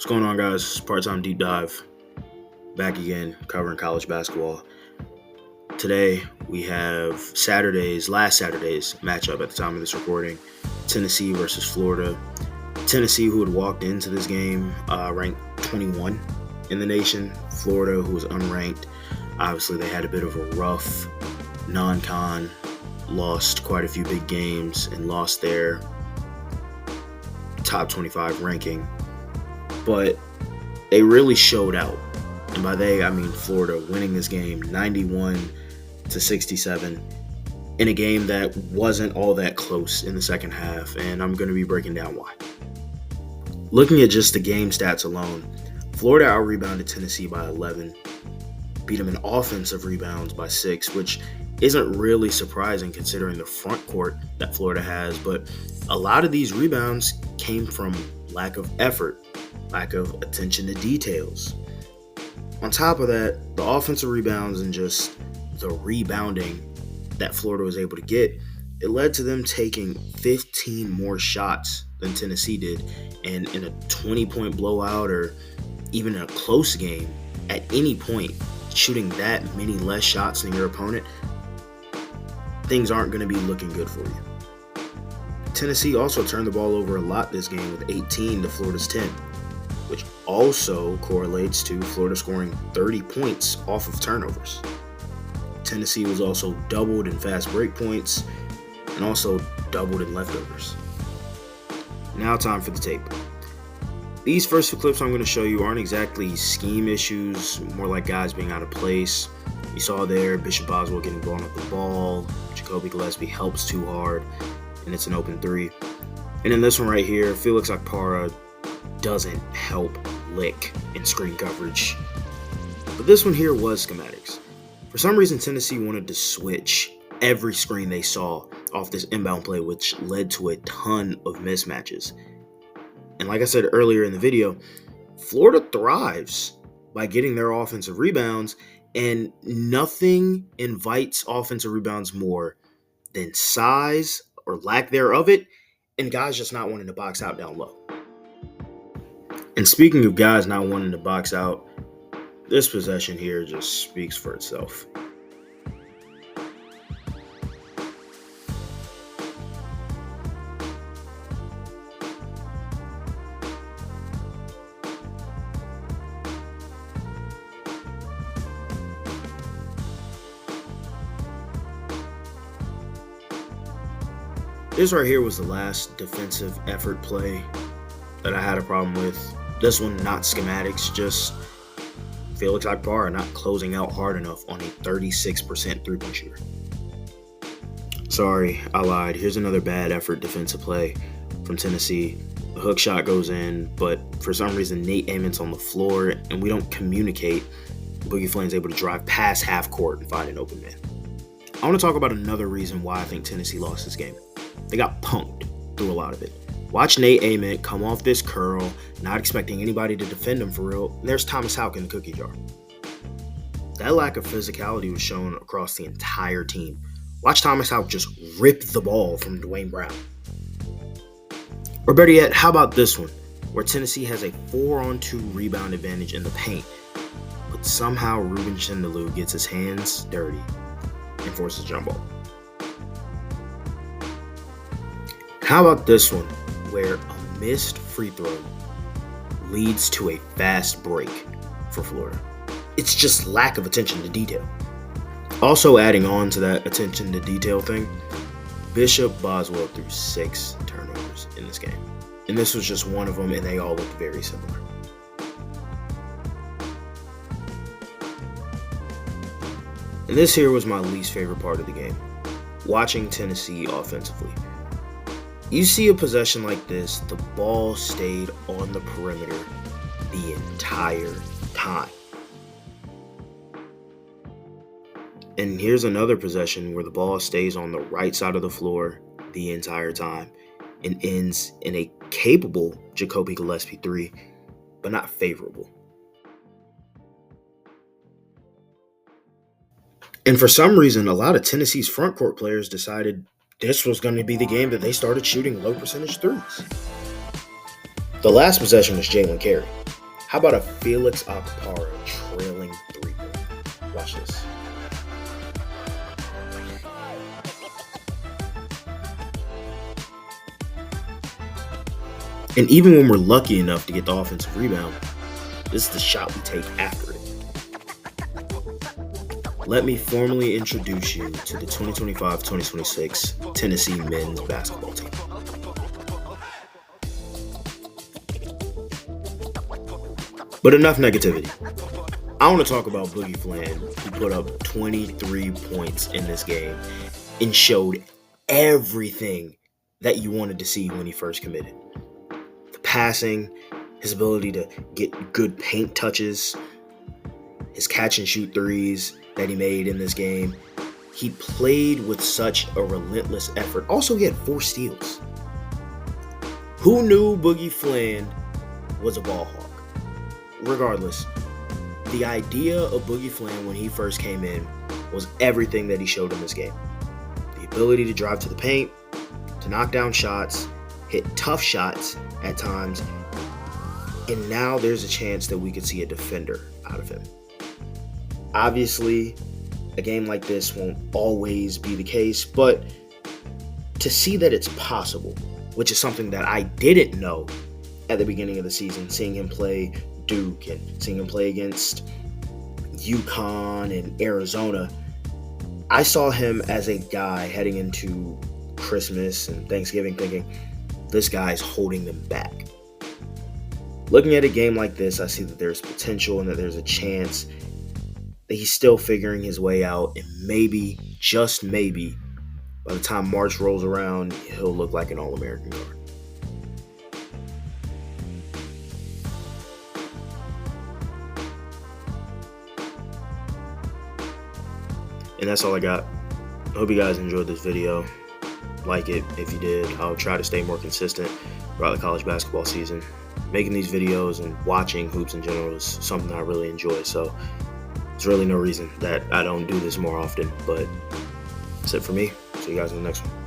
What's going on, guys? Part-time deep dive. Back again, covering college basketball. Today, we have last Saturday's matchup at the time of this recording. Tennessee versus Florida. Tennessee, who had walked into this game ranked 21 in the nation. Florida, who was unranked. Obviously, they had a bit of a rough non-con. Lost quite a few big games and lost their top 25 ranking. But they really showed out. And by they, I mean Florida winning this game 91-67 in a game that wasn't all that close in the second half. And I'm going to be breaking down why. Looking at just the game stats alone, Florida out-rebounded Tennessee by 11, beat them in offensive rebounds by 6, which isn't really surprising considering the front court that Florida has. But a lot of these rebounds came from lack of effort, lack of attention to details. On top of that, the offensive rebounds and just the rebounding that Florida was able to get, it led to them taking 15 more shots than Tennessee did. And in a 20-point blowout or even in a close game, at any point, shooting that many less shots than your opponent, things aren't going to be looking good for you. Tennessee also turned the ball over a lot this game with 18 to Florida's 10, which also correlates to Florida scoring 30 points off of turnovers. Tennessee was also doubled in fast break points and also doubled in leftovers. Now time for the tape. These first two clips I'm going to show you aren't exactly scheme issues, more like guys being out of place. You saw there Bishop Boswell getting blown up the ball, Jacoby Gillespie helps too hard, and it's an open three. And in this one right here, Felix Okpara doesn't help lick in screen coverage. But this one here was schematics. For some reason, Tennessee wanted to switch every screen they saw off this inbound play, which led to a ton of mismatches. And like I said earlier in the video, Florida thrives by getting their offensive rebounds, and nothing invites offensive rebounds more than size or lack thereof it, and guys just not wanting to box out down low. And speaking of guys not wanting to box out, this possession here just speaks for itself. This right here was the last defensive effort play that I had a problem with. This one, not schematics, just Felix Okpara not closing out hard enough on a 36% three-point shooter. Sorry, I lied. Here's another bad effort defensive play from Tennessee. The hook shot goes in, but for some reason Nate Amen's on the floor and we don't communicate. Boogie Flame's able to drive past half court and find an open man. I want to talk about another reason why I think Tennessee lost this game. They got punked through a lot of it. Watch Nate Amen come off this curl, not expecting anybody to defend him for real. And there's Thomas Houck in the cookie jar. That lack of physicality was shown across the entire team. Watch Thomas Houck just rip the ball from Dwayne Brown. Or better yet, how about this one, where Tennessee has a 4-on-2 rebound advantage in the paint, but somehow Ruben Chindalu gets his hands dirty and forces a jump ball. How about this one, where a missed free throw leads to a fast break for Florida? It's just lack of attention to detail. Also adding on to that attention to detail thing, Bishop Boswell threw 6 turnovers in this game. And this was just one of them, and they all looked very similar. And this here was my least favorite part of the game, watching Tennessee offensively. You see a possession like this, the ball stayed on the perimeter the entire time. And here's another possession where the ball stays on the right side of the floor the entire time and ends in a capable Jacoby Gillespie 3, but not favorable. And for some reason, a lot of Tennessee's front court players decided this was going to be the game that they started shooting low percentage threes. The last possession was Jalen Carey. How about a Felix Okpara trailing three-pointer? Watch this. And even when we're lucky enough to get the offensive rebound, this is the shot we take after it. Let me formally introduce you to the 2025-2026 Tennessee men's basketball team. But enough negativity. I want to talk about Boogie Fland, who put up 23 points in this game and showed everything that you wanted to see when he first committed. The passing, his ability to get good paint touches, his catch and shoot threes that he made in this game. He played with such a relentless effort. Also, he had 4 steals. Who knew Boogie Fland was a ball hawk? Regardless, the idea of Boogie Fland when he first came in was everything that he showed in this game. The ability to drive to the paint, to knock down shots, hit tough shots at times, and now there's a chance that we could see a defender out of him. Obviously, a game like this won't always be the case, but to see that it's possible, which is something that I didn't know at the beginning of the season, seeing him play Duke and seeing him play against UConn and Arizona, I saw him as a guy heading into Christmas and Thanksgiving thinking, this guy's holding them back. Looking at a game like this, I see that there's potential and that there's a chance that he's still figuring his way out, and maybe, just maybe, by the time March rolls around, he'll look like an All-American guard. And that's all I got. I hope you guys enjoyed this video. Like it if you did. I'll try to stay more consistent throughout the college basketball season. Making these videos and watching hoops in general is something I really enjoy, so there's really no reason that I don't do this more often, but that's it for me. See you guys in the next one.